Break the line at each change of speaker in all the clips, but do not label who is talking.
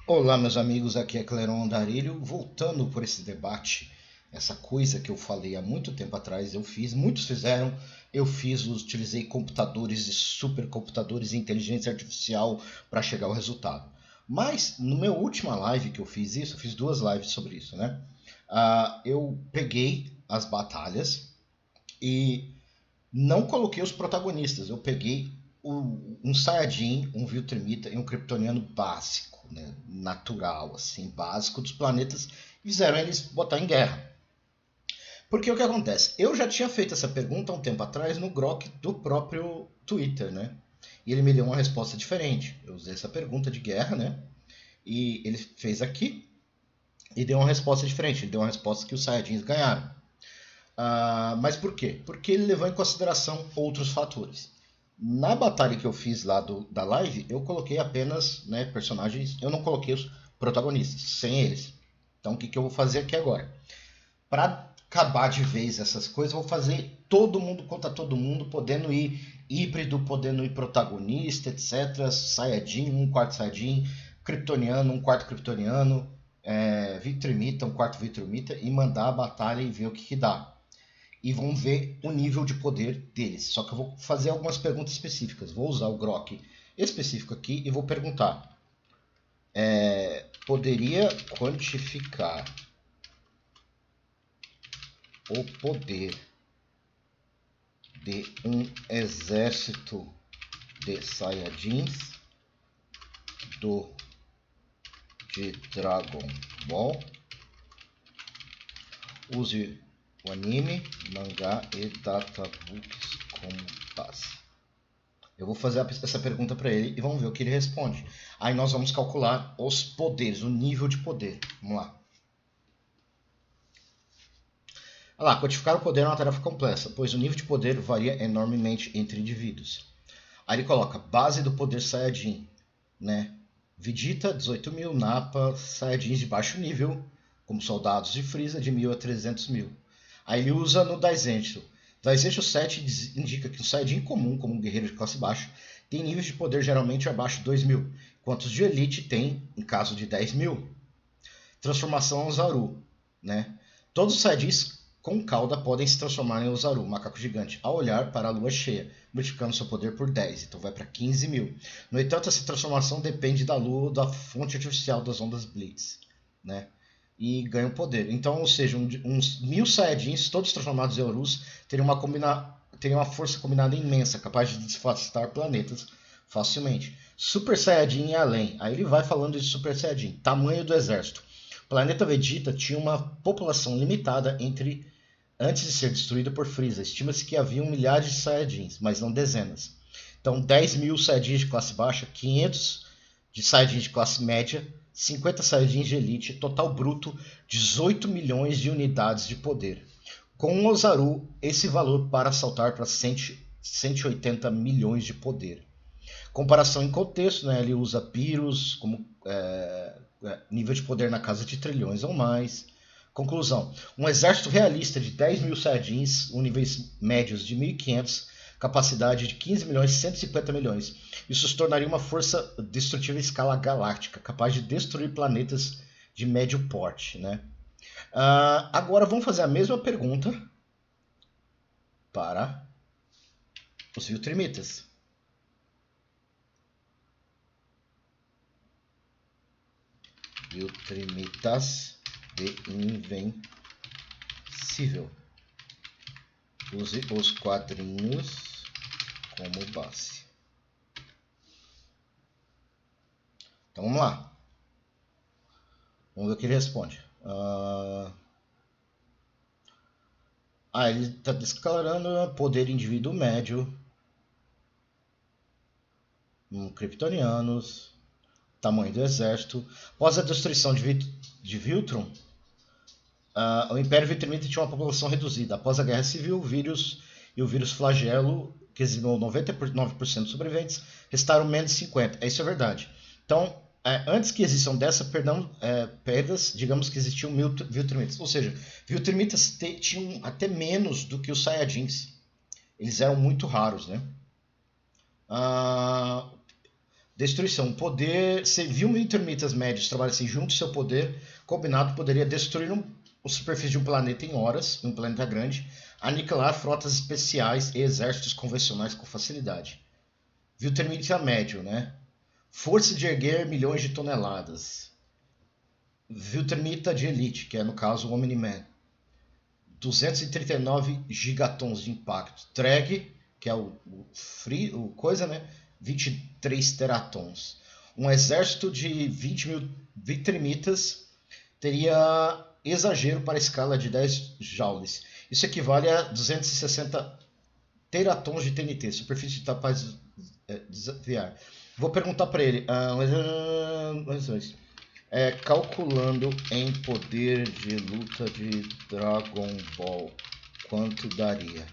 Olá, meus amigos, aqui é Cleron Darilho, voltando por esse debate, essa coisa que eu falei há muito tempo atrás, eu fiz, muitos fizeram, eu fiz, utilizei computadores e supercomputadores e inteligência artificial para chegar ao resultado. Mas, no meu última live que eu fiz isso, eu fiz duas lives sobre isso, né? Eu peguei as batalhas e não coloquei os protagonistas, eu peguei um Saiyajin, um Viltrumita e um Kryptoniano básico, né, natural, assim, básico dos planetas, e fizeram eles botar em guerra. Porque o que acontece? Eu já tinha feito essa pergunta há um tempo atrás no Grok do próprio Twitter, né? E ele me deu uma resposta diferente. Eu usei essa pergunta de guerra, né? E ele fez aqui e deu uma resposta diferente. Ele deu uma resposta que os Saiyajins ganharam. Mas por quê? Porque ele levou em consideração outros fatores. Na batalha que eu fiz lá da live, eu coloquei apenas, né, personagens, eu não coloquei os protagonistas, sem eles. Então o que eu vou fazer aqui agora? Para acabar de vez essas coisas, eu vou fazer todo mundo contra todo mundo, podendo ir híbrido, podendo ir protagonista, etc. Saiyajin, um quarto Saiyajin, Kryptoniano, um quarto Kryptoniano, Viltrumita, um quarto Viltrumita, e mandar a batalha e ver o que dá. E vão ver o nível de poder deles. Só que eu vou fazer algumas perguntas específicas. Vou usar o Grok específico aqui e vou perguntar. Poderia quantificar o poder de um exército de Saiyajins de Dragon Ball? Use o anime, mangá e databooks como base. Eu vou fazer essa pergunta para ele e vamos ver o que ele responde. Aí nós vamos calcular os poderes, o nível de poder. Vamos lá. Olha lá, quantificar o poder é uma tarefa complexa, pois o nível de poder varia enormemente entre indivíduos. Aí ele coloca base do poder Saiyajin, né? Vegeta, 18.000, Nappa, Saiyajins de baixo nível, como soldados de Freeza, de 1.000 a 300.000. Aí ele usa no Daizenshuu. Daizenshuu 7 indica que um Saiyajin comum, como um guerreiro de classe baixa, tem níveis de poder geralmente abaixo de 2.000, enquanto os de Elite tem, em caso de 10.000. Transformação Ozaru, né? Todos os Saiyajins com cauda podem se transformar em Ozaru, macaco gigante, ao olhar para a lua cheia, multiplicando seu poder por 10, então vai para 15.000. No entanto, essa transformação depende da lua ou da fonte artificial das ondas Blitz, né? E ganham poder. Então, ou seja, uns 1.000 Saiyajins, todos transformados em Orus, teriam uma força combinada imensa, capaz de desfastar planetas facilmente. Super Saiyajin e além. Aí ele vai falando de Super Saiyajin. Tamanho do exército. O planeta Vegeta tinha uma população limitada antes de ser destruída por Freeza. Estima-se que haviam milhares de Saiyajins, mas não dezenas. Então, 10.000 Saiyajins de classe baixa, 500 de Saiyajins de classe média, 50 Saiyajins de elite, total bruto 18 milhões de unidades de poder. Com o Ozaru, esse valor para saltar para 180 milhões de poder. Comparação em contexto, né? Ele usa Pyrrhus como nível de poder na casa de trilhões ou mais. Conclusão: um exército realista de 10.000 Saiyajins, níveis médios de 1.500, capacidade de 15 milhões e 150 milhões. Isso se tornaria uma força destrutiva em escala galáctica, capaz de destruir planetas de médio porte, né? Agora vamos fazer a mesma pergunta para os Viltrumitas. Viltrumitas de Invencível. Use os quadrinhos como base. Então vamos lá. Vamos ver o que ele responde. Ele está declarando poder indivíduo médio. Kryptonianos. Tamanho do exército. Após a destruição de Viltrum, o Império Viltrumita tinha uma população reduzida. Após a Guerra Civil, o vírus flagelo, que eximiu 99% dos sobreviventes, restaram menos de 50%. Isso é verdade. Então, antes que existam perdas, digamos que existiam 1.000 Viltrumitas. Ou seja, Viltrumitas tinham até menos do que os Saiyajins. Eles eram muito raros, né? Destruição. Poder. Se 1.000 termitas médios trabalhassem juntos, seu poder combinado poderia destruir a superfície de um planeta em horas, um planeta grande, aniquilar frotas especiais e exércitos convencionais com facilidade. Viu termita médio, né? Força de erguer milhões de toneladas. Viu termita de elite, que é no caso o Omni-Man. 239 gigatons de impacto. Drag, que é o coisa, né? 23 teratons. Um exército de 20 mil vitrimitas teria exagero para a escala de 10 joules. Isso equivale a 260 teratons de TNT, superfície capaz de desviar. Vou perguntar para ele. Calculando em poder de luta de Dragon Ball, quanto daria?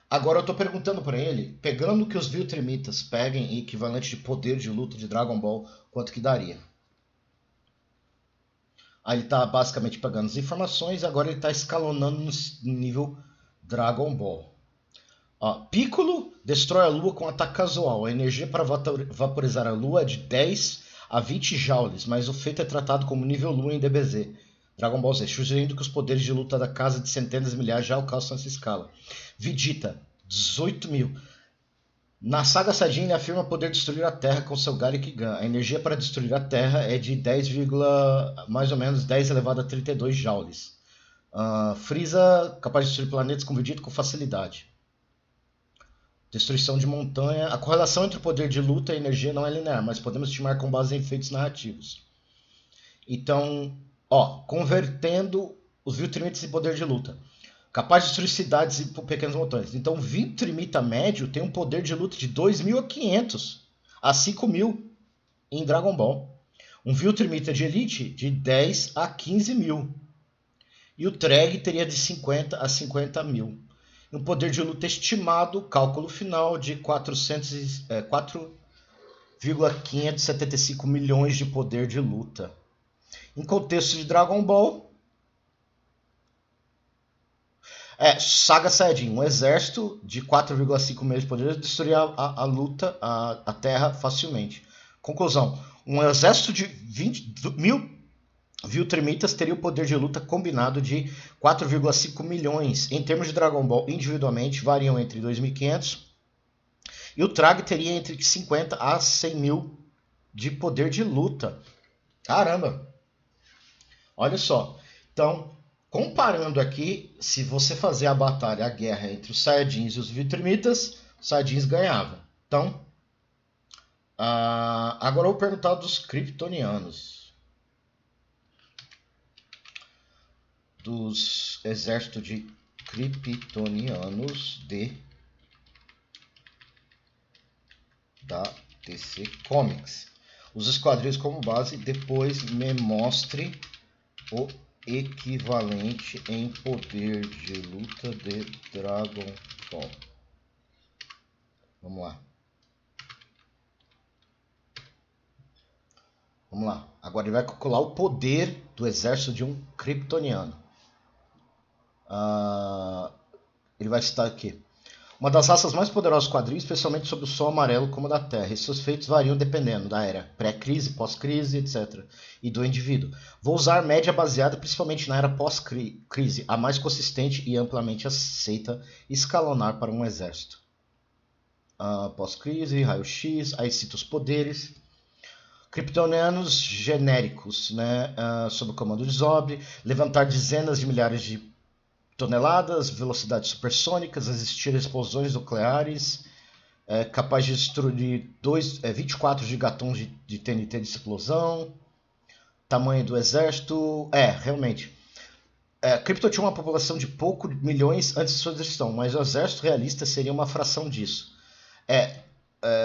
Agora eu estou perguntando para ele, pegando que os Viltrimitas peguem equivalente de poder de luta de Dragon Ball, quanto que daria? Aí ele está basicamente pegando as informações, agora ele está escalonando no nível Dragon Ball. Piccolo destrói a Lua com ataque casual. A energia para vaporizar a Lua é de 10 a 20 joules, mas o feito é tratado como nível Lua em DBZ. Dragon Ball Z, sugerindo que os poderes de luta da casa de centenas de milhares já alcançam essa escala. Vegeta, 18 mil. Na saga Saiyajin, ele afirma poder destruir a Terra com seu Garlic-Gun. A energia para destruir a Terra é de 10, mais ou menos 10 elevado a 32 joules. Frieza, capaz de destruir planetas com Vegeta com facilidade. Destruição de montanha. A correlação entre o poder de luta e a energia não é linear, mas podemos estimar com base em efeitos narrativos. Então, convertendo os Viltrimitas em poder de luta. Capaz de destruir cidades e pequenas montanhas. Então, o Viltrimita médio tem um poder de luta de 2.500 a 5.000 em Dragon Ball. Um Viltrimita de elite de 10 a 15 mil. E o Treg teria de 50 a 50 mil. Um poder de luta estimado, cálculo final, de 4,575 milhões de poder de luta. Em contexto de Dragon Ball, Saga Saiyajin, um exército de 4,5 milhões de poder destruiria a luta, a Terra facilmente. Conclusão, um exército de 20.000 Viltrimitas teria o poder de luta combinado de 4,5 milhões. Em termos de Dragon Ball, individualmente, variam entre 2.500 e o Trag teria entre 50 a 100 mil de poder de luta. Caramba! Olha só. Então, comparando aqui, se você fazer a batalha, a guerra entre os Saiyajins e os Viltrimitas, os Saiyajins ganhavam. Então, agora eu vou perguntar dos Kryptonianos. Dos exércitos de Kryptonianos da DC Comics. Os esquadrilhos como base, depois me mostre o equivalente em poder de luta de Dragon Ball. Vamos lá. Agora ele vai calcular o poder do exército de um Kryptoniano. Ele vai citar aqui. Uma das raças mais poderosas do quadrinho, especialmente sob o Sol amarelo como a da Terra. E seus feitos variam dependendo da era pré-crise, pós-crise, etc. E do indivíduo. Vou usar média baseada principalmente na era pós-crise, a mais consistente e amplamente aceita escalonar para um exército. Pós-crise, raio-x, aí cita os poderes. Kryptonianos genéricos, né? Sob o comando de Zob, levantar dezenas de milhares de toneladas, velocidades supersônicas, existir explosões nucleares, capaz de destruir 24 gigatons de TNT de explosão, tamanho do exército. Realmente. Krypton tinha uma população de poucos milhões antes de sua destruição, mas o exército realista seria uma fração disso.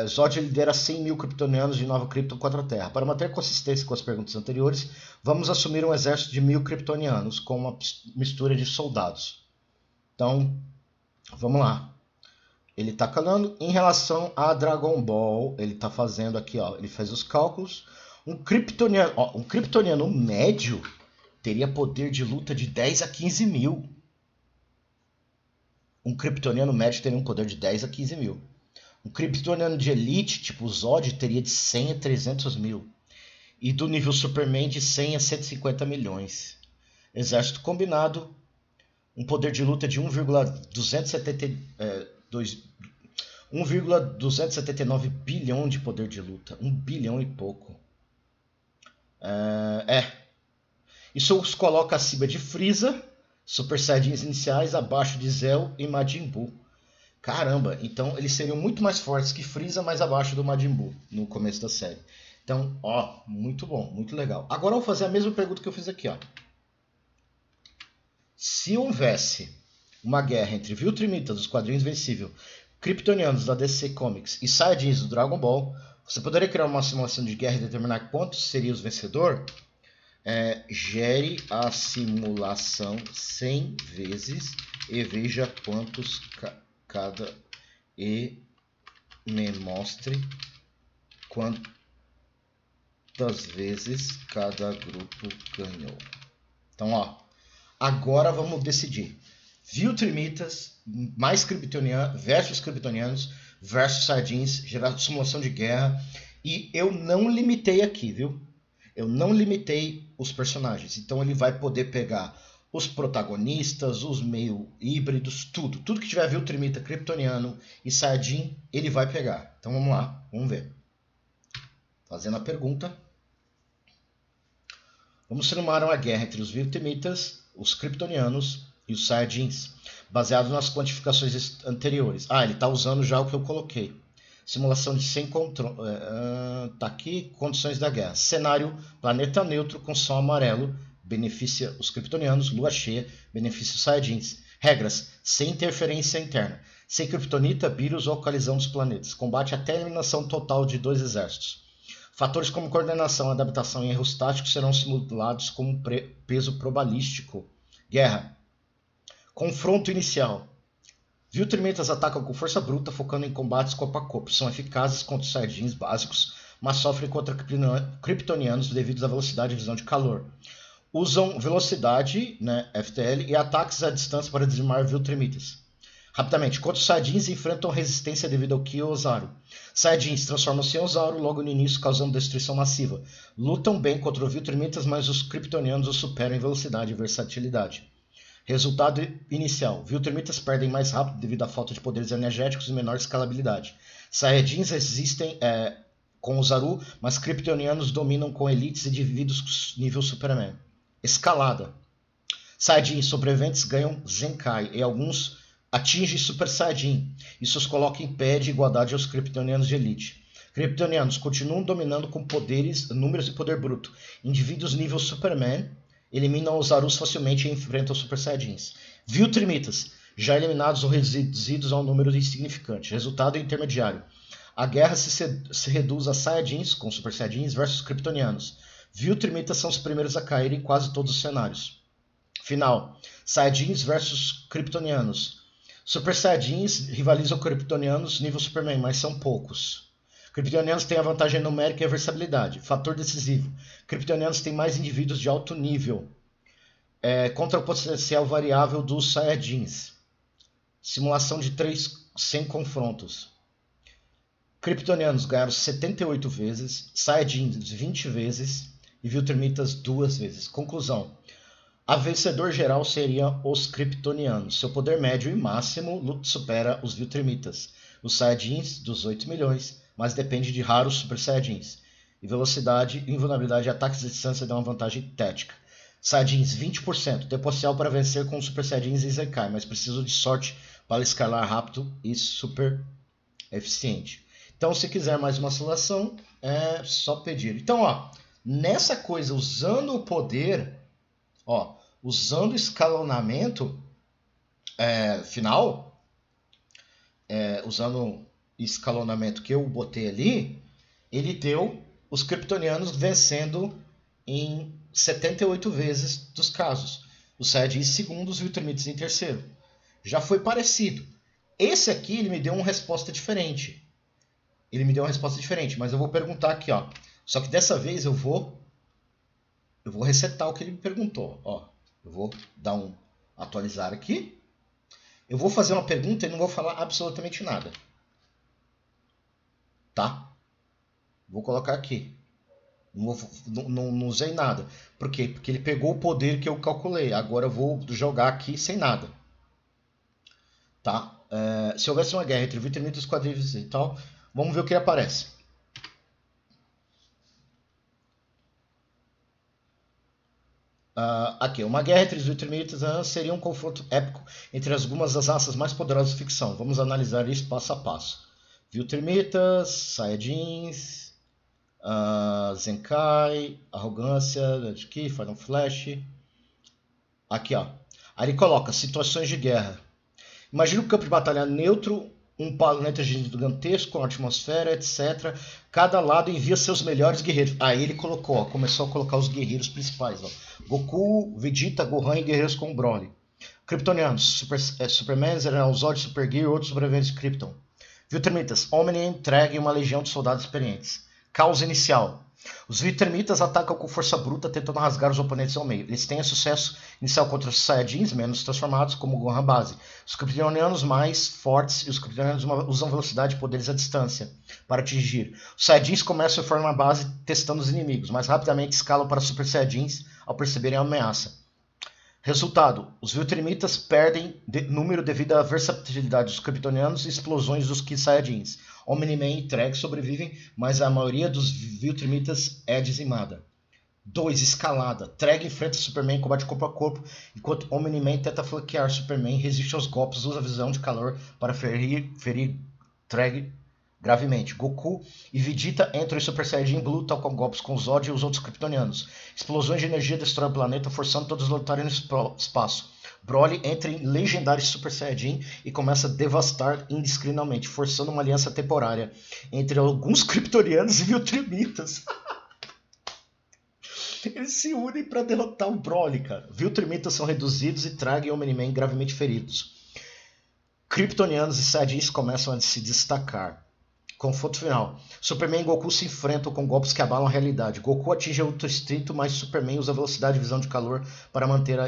Zod lidera 100 mil kryptonianos de Nova Krypton contra a Terra. Para manter consistência com as perguntas anteriores, vamos assumir um exército de 1.000 kryptonianos com uma mistura de soldados. Então, vamos lá. Ele está calando. Em relação a Dragon Ball, ele está fazendo aqui, ele faz os cálculos. Um kryptoniano médio teria poder de luta de 10 a 15 mil. Um kryptoniano médio teria um poder de 10 a 15 mil. Um Kryptoniano de Elite, tipo o Zod, teria de 100 a 300 mil. E do nível Superman de 100 a 150 milhões. Exército combinado, um poder de luta de 1,279 bilhão de poder de luta. 1 bilhão e pouco. Isso os coloca acima de Freeza, Super Saiyajins iniciais, abaixo de Zell e Majin Buu. Caramba, então eles seriam muito mais fortes que Freeza, mas abaixo do Majin Buu no começo da série. Então, muito bom, muito legal. Agora eu vou fazer a mesma pergunta que eu fiz aqui, ó. Se houvesse uma guerra entre Viltrumita dos quadrinhos Invencível, Kryptonianos da DC Comics e Saiyajins do Dragon Ball, você poderia criar uma simulação de guerra e determinar quantos seria os vencedor? Gere a simulação 100 vezes e veja quantos cada e me mostre quantas vezes cada grupo ganhou. Então, agora vamos decidir. Viltrumitas mais Kryptonianos versus Kryptonianos versus Saiyajins, gerar simulação de guerra. E eu não limitei aqui, viu? Eu não limitei os personagens. Então ele vai poder pegar os protagonistas, os meio híbridos, tudo. Tudo que tiver Viltrumita, Kryptoniano e Saiyajin, ele vai pegar. Então vamos lá, vamos ver. Fazendo a pergunta. Vamos simular uma guerra entre os Viltrumitas, os Kryptonianos e os Saiyajins, baseado nas quantificações anteriores. Ele está usando já o que eu coloquei. Simulação de 100 controle. Tá aqui, condições da guerra. Cenário, planeta neutro com sol amarelo, beneficia os Kryptonianos, lua cheia, beneficia os Saiyajins. Regras, sem interferência interna. Sem Kryptonita, vírus ou colisão dos planetas. Combate até a eliminação total de 2 exércitos. Fatores como coordenação, adaptação e erros táticos serão simulados como peso probabilístico. Guerra. Confronto inicial. Viltrumitas atacam com força bruta, focando em combates corpo a corpo. São eficazes contra os Saiyajins básicos, mas sofrem contra Kryptonianos devido à velocidade e visão de calor. Usam velocidade, FTL, e ataques à distância para dizimar Viltrumitas. Rapidamente, contra os Saiyajins enfrentam resistência devido ao Ki Ozaru. Saiyajins transformam-se em Ozaru logo no início, causando destruição massiva. Lutam bem contra os Viltrumitas, mas os Kryptonianos os superam em velocidade e versatilidade. Resultado inicial. Viltrumitas perdem mais rápido devido à falta de poderes energéticos e menor escalabilidade. Saiyajins resistem com Ozaru, mas Kryptonianos dominam com elites e indivíduos nível Superman. Escalada. Saiyajins sobreviventes ganham Zenkai e alguns atingem Super Saiyajin. Isso os coloca em pé de igualdade aos Kryptonianos de elite. Kryptonianos continuam dominando com poderes, números e poder bruto. Indivíduos nível Superman eliminam os Zarus facilmente e enfrentam os Super Saiyajins. Viltrumitas, já eliminados ou reduzidos a um número insignificante. Resultado intermediário. A guerra se reduz a Saiyajins, com Super Saiyajins, versus Kryptonianos. Viltrumitas são os primeiros a cair em quase todos os cenários. Final. Saiyajins versus Kryptonianos. Super Saiyajins rivalizam com Kryptonianos nível Superman, mas são poucos. Kryptonianos têm a vantagem numérica e a versatilidade. Fator decisivo. Kryptonianos têm mais indivíduos de alto nível contra o potencial variável dos Saiyajins. Simulação de 100 confrontos. Kryptonianos ganharam 78 vezes, Saiyajins 20 vezes e Viltrumitas 2 vezes. Conclusão. A vencedor geral seria os Kryptonianos. Seu poder médio e máximo supera os Viltrumitas. Os Saiyajins, dos 8 milhões, mas depende de raros Super Saiyajins. E velocidade, invulnerabilidade e ataques de distância dão uma vantagem tática. Saiyajins 20%, tem potencial para vencer com Super Saiyajins e Zenkai, mas precisam de sorte para escalar rápido e super eficiente. Então, se quiser mais uma simulação, é só pedir. Então, nessa coisa, usando o poder, usando o escalonamento final, usando o escalonamento que eu botei ali, ele deu os Kryptonianos vencendo em 78 vezes dos casos. Os Saiyajins em segundo, os Viltrumitas em terceiro. Já foi parecido. Esse aqui ele me deu uma resposta diferente. Mas eu vou perguntar aqui, Só que dessa vez eu vou resetar o que ele me perguntou, Eu vou dar um atualizar aqui. Eu vou fazer uma pergunta e não vou falar absolutamente nada. tá? Vou colocar aqui. Não usei nada. Por quê? Porque ele pegou o poder que eu calculei. Agora eu vou jogar aqui sem nada. Tá? Se houvesse uma guerra entre Vitrimitas, Quadrivites e tal, vamos ver o que aparece. Aqui, uma guerra entre os Vitrimitas seria um confronto épico entre algumas das raças mais poderosas de ficção. Vamos analisar isso passo a passo. Viltrumitas, Saiyajins, Zenkai, Arrogância, aqui, Final Flash. Aqui, ó. Aí ele coloca situações de guerra. Imagina um campo de batalha neutro, um planeta gigantesco, com atmosfera, etc. Cada lado envia seus melhores guerreiros. Aí ele colocou, ó, começou a colocar os guerreiros principais. Ó. Goku, Vegeta, Gohan e guerreiros com Broly. Kryptonianos, Superman, Zod, Supergear e outros sobreviventes de Krypton. Viltrumitas, Omni entregue uma legião de soldados experientes. Caos inicial. Os Viltrumitas atacam com força bruta, tentando rasgar os oponentes ao meio. Eles têm sucesso inicial contra os Saiyajins, menos transformados, como o Gohan base. Os Kryptonianos mais fortes e os Kryptonianos usam velocidade e poderes à distância para atingir. Os Saiyajins começam de forma base testando os inimigos, mas rapidamente escalam para Super Saiyajins ao perceberem a ameaça. Resultado: os Viltrumitas perdem número devido à versatilidade dos Kryptonianos e explosões dos Saiyajins. Omni-Man e Treg sobrevivem, mas a maioria dos Viltrumitas é dizimada. 2. Escalada. Treg enfrenta Superman em combate corpo a corpo, enquanto Omni-Man tenta flanquear Superman, resiste aos golpes, usa a visão de calor para ferir Treg gravemente. Goku e Vegeta entram em Super Saiyajin Blue, tal com golpes com Zod e os outros Kryptonianos. Explosões de energia destroem o planeta, forçando todos a lutarem no espaço. Broly entra em legendário Super Saiyajin e começa a devastar indiscriminadamente, forçando uma aliança temporária entre alguns Kryptonianos e Viltrumitas. Eles se unem para derrotar o Broly, cara. Viltrumitas são reduzidos e Trag e Omni-Man gravemente feridos. Kryptonianos e Saiyajins começam a se destacar. Confronto final. Superman e Goku se enfrentam com golpes que abalam a realidade. Goku atinge o Ultra Instinto, mas Superman usa velocidade e visão de calor para manter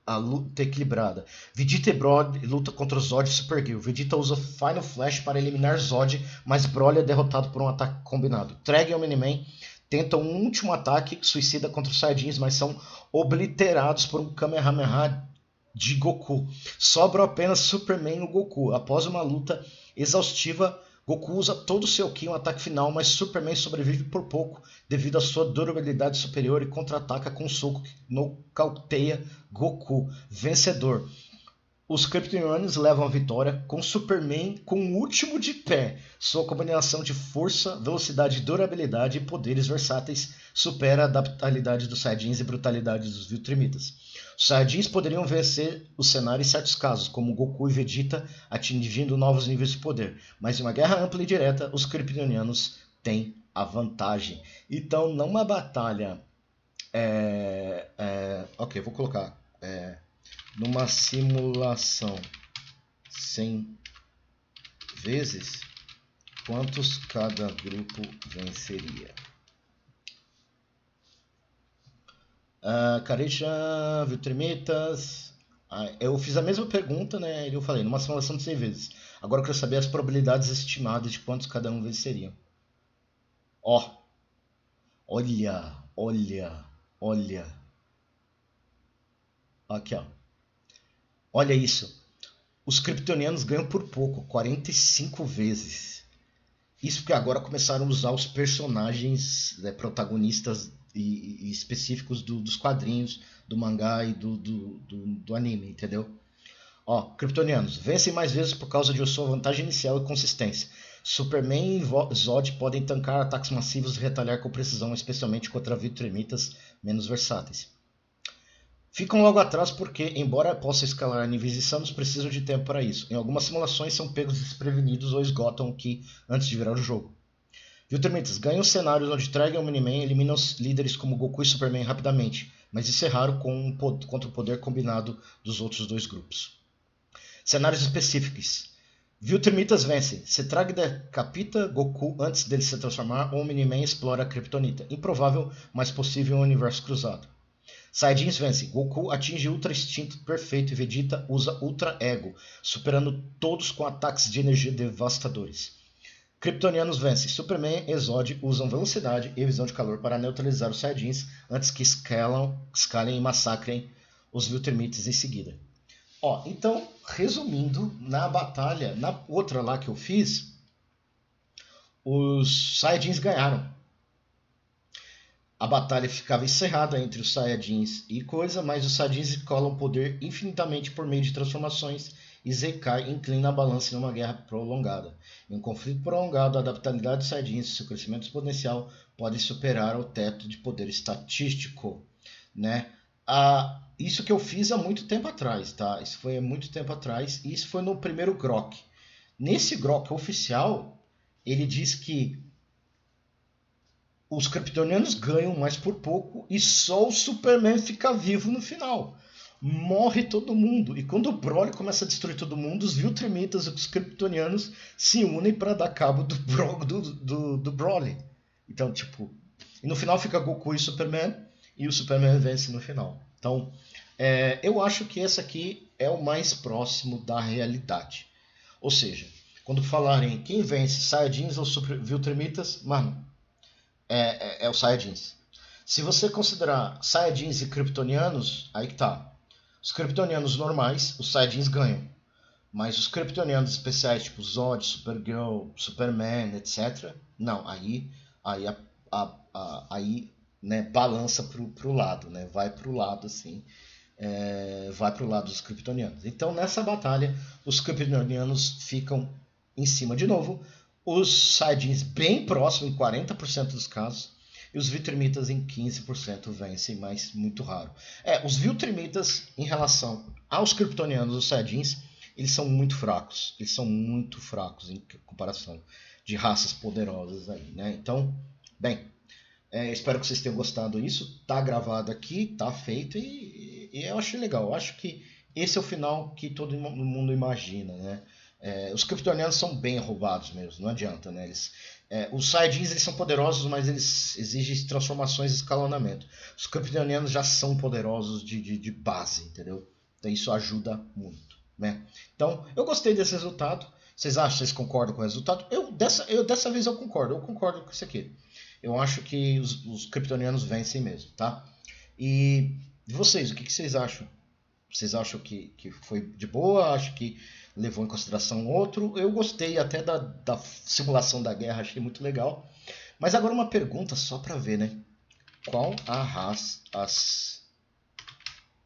a luta equilibrada. Vegeta e Broly lutam contra o Zod e Supergear. Vegeta usa Final Flash para eliminar Zod, mas Broly é derrotado por um ataque combinado. Treg e Omni-Man tentam um último ataque suicida contra os Saiyajins, mas são obliterados por um Kamehameha de Goku. Sobra apenas Superman e Goku. Após uma luta exaustiva, Goku usa todo o seu Ki em um ataque final, mas Superman sobrevive por pouco devido à sua durabilidade superior e contra-ataca com um soco que nocauteia Goku. Vencedor. Os Kryptonianos levam a vitória com Superman com o último de pé. Sua combinação de força, velocidade, durabilidade e poderes versáteis supera a adaptabilidade dos Saiyajins e brutalidade dos Viltrumitas. Os Saiyajins poderiam vencer o cenário em certos casos, como Goku e Vegeta atingindo novos níveis de poder, mas em uma guerra ampla e direta, os Kryptonianos têm a vantagem. Então, numa batalha... Ok, vou colocar... numa simulação 100 vezes, quantos cada grupo venceria? Carisha, Viltrumitas. Eu fiz a mesma pergunta, né? Eu falei, numa simulação de 100 vezes. Agora eu quero saber as probabilidades estimadas de quantos cada um venceria. Olha. Aqui, ó. Olha isso. Os Kryptonianos ganham por pouco, 45 vezes. Isso porque agora começaram a usar os personagens protagonistas e específicos dos quadrinhos, do mangá e do anime, entendeu? Kryptonianos vencem mais vezes por causa de sua vantagem inicial e consistência. Superman e Zod podem tancar ataques massivos e retalhar com precisão, especialmente contra Viltrumitas menos versáteis. Ficam logo atrás porque, embora possam escalar níveis insanos, precisam de tempo para isso. Em algumas simulações são pegos desprevenidos ou esgotam o Ki antes de virar o jogo. Viltrumitas ganham cenários onde Treg e Omni-Man eliminam os líderes como Goku e Superman rapidamente, mas isso é raro contra o poder combinado dos outros dois grupos. Cenários específicos. Viltrumitas vencem. Se Treg decapita Goku antes dele se transformar, Omni-Man explora a Kryptonita. Improvável, mas possível em um universo cruzado. Saiyajins vence. Goku atinge Ultra Instinto perfeito e Vegeta usa Ultra Ego, superando todos com ataques de energia devastadores. Kryptonianos vencem. Superman e Zod usam velocidade e visão de calor para neutralizar os Saiyajins antes que escalem e massacrem os Viltrumites em seguida. Ó, então, resumindo, na batalha, na outra lá que eu fiz, os Saiyajins ganharam. A batalha ficava encerrada entre os Saiyajins e coisa, mas os Saiyajins colam poder infinitamente por meio de transformações e Zekai inclina a balança em uma guerra prolongada. Em um conflito prolongado, a adaptabilidade dos Saiyajins e seu crescimento exponencial podem superar o teto de poder estatístico, né? Isso que eu fiz há muito tempo atrás, tá? Isso foi há muito tempo atrás e isso foi no primeiro Grok. Nesse Grok oficial, ele diz que os kryptonianos ganham, mas por pouco, e só o Superman fica vivo no final. Morre todo mundo. E quando o Broly começa a destruir todo mundo, os Viltrumitas e os kryptonianos se unem para dar cabo do Broly. Então, tipo... E no final fica Goku e Superman, e o Superman vence no final. Então, eu acho que esse aqui é o mais próximo da realidade. Ou seja, quando falarem quem vence, Saiyajins ou Viltrumitas, mano, é os Saiyajins. Se você considerar Saiyajins e Kryptonianos, aí que tá. Os Kryptonianos normais, os Saiyajins ganham. Mas os Kryptonianos especiais, tipo Zod, Supergirl, Superman, etc. Não, aí né, balança pro lado, né? Vai pro lado, assim. Vai pro lado dos Kryptonianos. Então, nessa batalha, os Kryptonianos ficam em cima de novo. Os Saiyajins bem próximo, em 40% dos casos. E os Viltrumitas em 15% vencem, mas muito raro. Os Viltrumitas, em relação aos Kryptonianos, os Saiyajins, eles são muito fracos. Eles são muito fracos em comparação de raças poderosas aí, né? Então, bem, espero que vocês tenham gostado disso. Tá gravado aqui, tá feito e eu achei legal. Eu acho que esse é o final que todo mundo imagina, né? Os Kryptonianos são bem roubados mesmo, não adianta, né? Os Saiyajins eles são poderosos, mas eles exigem transformações e escalonamento. Os Kryptonianos já são poderosos de base, entendeu? Então isso ajuda muito, né? Então eu gostei desse resultado. Vocês concordam com o resultado? Dessa vez eu concordo com isso aqui. Eu acho que os Kryptonianos vencem mesmo, tá? E vocês, o que vocês acham? Vocês acham que foi de boa? Acho que levou em consideração outro? Eu gostei até da simulação da guerra, achei muito legal. Mas agora uma pergunta só para ver, né? Qual as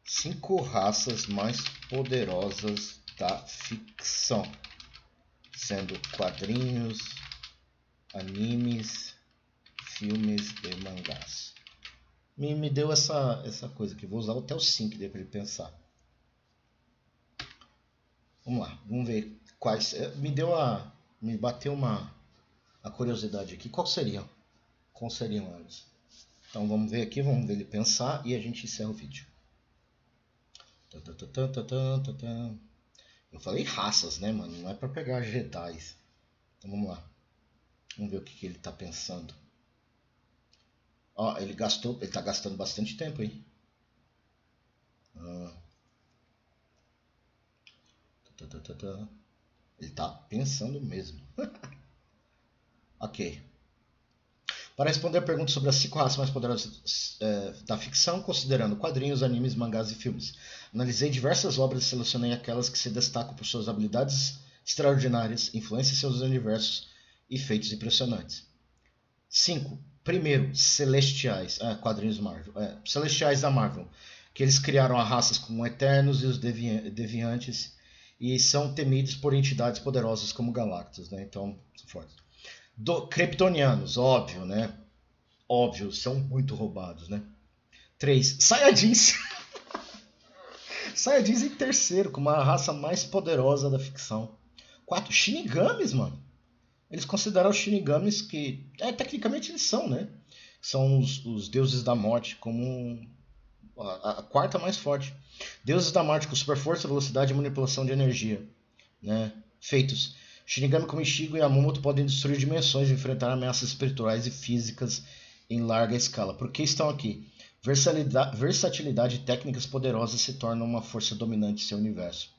5 raças mais poderosas da ficção? Sendo quadrinhos, animes, filmes e mangás. Me deu essa coisa aqui. Vou usar até o 5 para ele pensar. Vamos lá, vamos ver quais. Me bateu a curiosidade aqui. Quais seriam elas? Então vamos ver aqui, vamos ver ele pensar e a gente encerra o vídeo. Eu falei raças, né, mano? Não é pra pegar Jedi. Então vamos lá. Vamos ver o que ele tá pensando. Ó, ele tá gastando bastante tempo, hein? Ele tá pensando mesmo. Ok. Para responder a pergunta sobre as 5 raças mais poderosas da ficção, considerando quadrinhos, animes, mangás e filmes, analisei diversas obras e selecionei aquelas que se destacam por suas habilidades extraordinárias, influência em seus universos e feitos impressionantes. 5. Primeiro, Celestiais, quadrinhos Marvel. Celestiais da Marvel, que eles criaram as raças como Eternos e os Deviantes e são temidos por entidades poderosas como Galactus, né? Então, são fortes. Kryptonianos, óbvio, né? Óbvio, são muito roubados, né? 3. Saiyajins. Saiyajins em terceiro, como a raça mais poderosa da ficção. 4. Shinigamis, mano. Eles consideram os Shinigamis que... tecnicamente eles são, né? São os deuses da morte, como a quarta mais forte. Deuses da morte com super força, velocidade e manipulação de energia, né? Feitos. Shinigami como Ichigo e Yamamoto podem destruir dimensões e enfrentar ameaças espirituais e físicas em larga escala. Por que estão aqui? Versatilidade e técnicas poderosas se tornam uma força dominante em seu universo.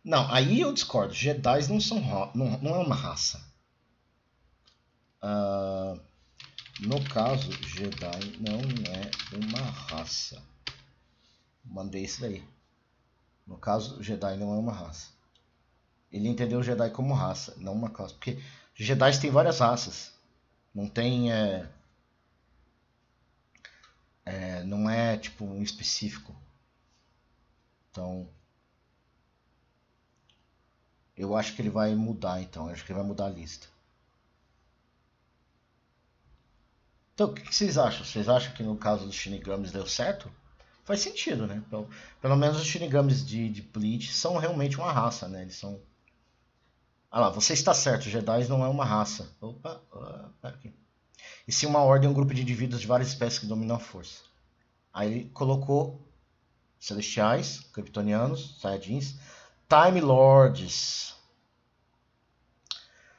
Não, aí eu discordo. Jedi não é uma raça. No caso, Jedi não é uma raça. Mandei isso daí. No caso, Jedi não é uma raça. Ele entendeu o Jedi como raça, não uma classe. Porque Jedi tem várias raças. Não tem. Não é tipo um específico. Então. Eu acho que ele vai mudar então. Eu acho que ele vai mudar a lista. Então, o que vocês acham? Vocês acham que no caso dos Shinigamis deu certo? Faz sentido, né? Pelo menos os Shinigamis de Bleach são realmente uma raça, né? Eles são. Ah lá, você está certo, Jedi não é uma raça. Opa, pera aqui. E sim uma ordem, um grupo de indivíduos de várias espécies que dominam a força. Aí ele colocou Celestiais, Kryptonianos, Saiyajins, Time Lords.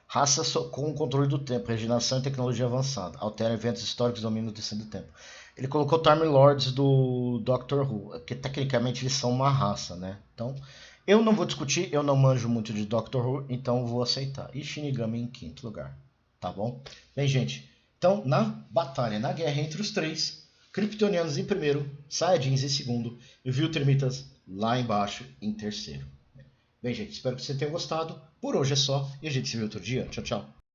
Raça com o controle do tempo, regeneração e tecnologia avançada. Altera eventos históricos e domina o destino do tempo. Ele colocou Time Lords do Doctor Who, que tecnicamente eles são uma raça, né? Então, eu não vou discutir, eu não manjo muito de Doctor Who, então vou aceitar. E Shinigami em quinto lugar, tá bom? Bem, gente, então na batalha, na guerra entre os três, Kryptonianos em primeiro, Saiyajins em segundo e Viltrumitas lá embaixo em terceiro. Bem, gente, espero que vocês tenham gostado. Por hoje é só e a gente se vê outro dia. Tchau, tchau.